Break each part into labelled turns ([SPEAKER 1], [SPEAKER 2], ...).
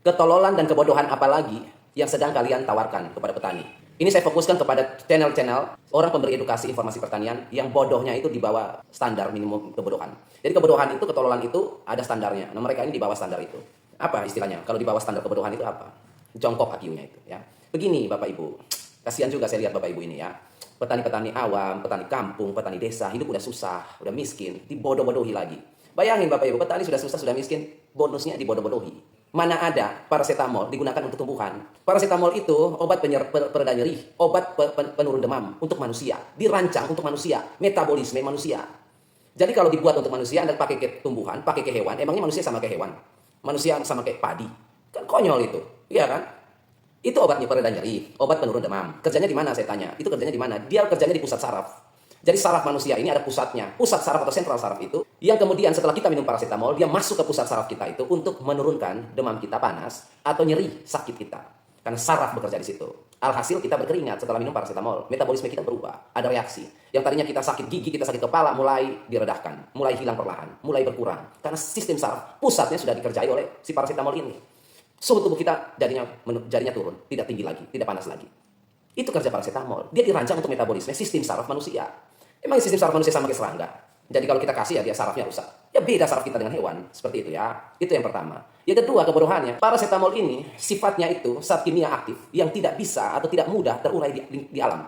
[SPEAKER 1] Ketololan dan kebodohan apa lagi yang sedang kalian tawarkan kepada petani? Ini saya fokuskan kepada channel-channel orang pemberi edukasi informasi pertanian yang bodohnya itu di bawah standar minimum kebodohan. Jadi kebodohan itu, ketololan itu ada standarnya. Nah, mereka ini di bawah standar itu. Apa istilahnya? Kalau di bawah standar kebodohan itu apa? Jongkok IQ-nya itu ya. Begini Bapak Ibu, kasihan juga saya lihat Bapak Ibu ini ya. Petani-petani awam, petani kampung, petani desa, hidup udah susah, udah miskin, dibodoh-bodohi lagi. Bayangin Bapak Ibu, petani sudah susah, sudah miskin, bonusnya dibodoh-bodohi. Mana ada paracetamol digunakan untuk tumbuhan. Paracetamol itu obat pereda nyeri, obat penurun demam untuk manusia. Dirancang untuk manusia, metabolisme manusia. Jadi kalau dibuat untuk manusia, Anda pakai ke tumbuhan, pakai ke hewan, emangnya manusia sama kayak hewan? Manusia sama kayak padi. Kan konyol itu, iya kan? Itu obatnya pereda nyeri, obat penurun demam. Kerjanya di mana saya tanya? Itu kerjanya di mana? Dia kerjanya di pusat saraf. Jadi saraf manusia ini ada pusatnya. Pusat saraf atau sentral saraf itu yang kemudian setelah kita minum paracetamol, dia masuk ke pusat saraf kita itu untuk menurunkan demam kita panas atau nyeri sakit kita. Karena saraf bekerja di situ. Alhasil kita berkeringat setelah minum paracetamol. Metabolisme kita berubah, ada reaksi. Yang tadinya kita sakit gigi, kita sakit kepala mulai diredahkan, mulai hilang perlahan, mulai berkurang. Karena sistem saraf pusatnya sudah dikerjai oleh si paracetamol ini. Suhu tubuh kita jadinya turun, tidak tinggi lagi, tidak panas lagi. Itu kerja paracetamol. Dia dirancang untuk metabolisme sistem saraf manusia. Emang sistem saraf manusia sama kayak serangga? Jadi kalau kita kasih ya dia sarafnya rusak. Ya beda saraf kita dengan hewan. Seperti itu ya. Itu yang pertama. Yang kedua kebodohannya. Paracetamol ini sifatnya itu zat kimia aktif yang tidak bisa atau tidak mudah terurai di alam.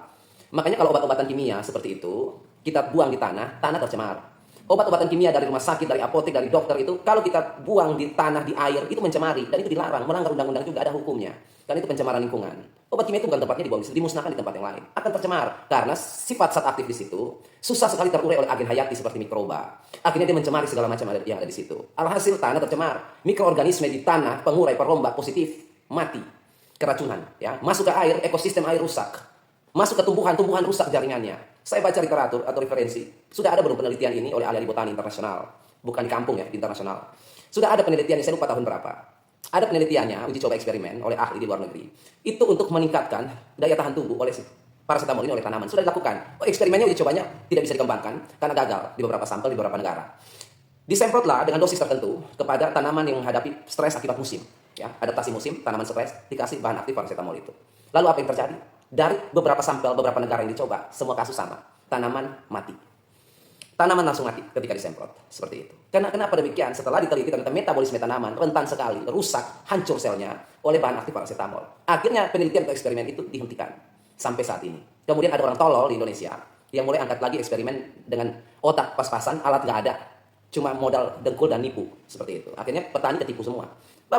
[SPEAKER 1] Makanya kalau obat-obatan kimia seperti itu kita buang di tanah, tanah tercemar. Obat-obatan kimia dari rumah sakit, dari apotek, dari dokter itu kalau kita buang di tanah, di air itu mencemari dan itu dilarang. Melanggar undang-undang juga ada hukumnya. Karena itu pencemaran lingkungan. Obat kimia itu bukan tempatnya dibuang, dimusnahkan di tempat yang lain. Akan tercemar karena sifat zat aktif di situ susah sekali terurai oleh agen hayati seperti mikroba. Akhirnya dia mencemari segala macam yang ada di situ. Alhasil tanah tercemar, mikroorganisme di tanah, pengurai, perombak positif mati, keracunan. Ya, masuk ke air, ekosistem air rusak. Masuk ke tumbuhan, tumbuhan rusak jaringannya. Saya baca literatur atau referensi. Sudah ada belum penelitian ini oleh ahli botani internasional, bukan di kampung ya, internasional. Sudah ada penelitian, saya lupa tahun berapa. Ada penelitiannya, uji coba eksperimen oleh ahli di luar negeri. Itu untuk meningkatkan daya tahan tubuh oleh paracetamol ini oleh tanaman. Sudah dilakukan. Eksperimennya, uji cobanya tidak bisa dikembangkan karena gagal di beberapa sampel di beberapa negara. Disemprotlah dengan dosis tertentu kepada tanaman yang menghadapi stres akibat musim. Ya, adaptasi musim, tanaman stres, dikasih bahan aktif paracetamol itu. Lalu apa yang terjadi? Dari beberapa sampel, beberapa negara yang dicoba, semua kasus sama. Tanaman mati. Tanaman langsung mati ketika disemprot. Seperti itu. Karena kenapa demikian? Setelah diteliti ternyata metabolisme tanaman rentan sekali, rusak, hancur selnya oleh bahan aktif paracetamol. Akhirnya penelitian atau eksperimen itu dihentikan sampai saat ini. Kemudian ada orang tolol di Indonesia yang mulai angkat lagi eksperimen dengan otak pas-pasan, alat nggak ada. Cuma modal dengkul dan nipu. Seperti itu. Akhirnya petani ketipu semua.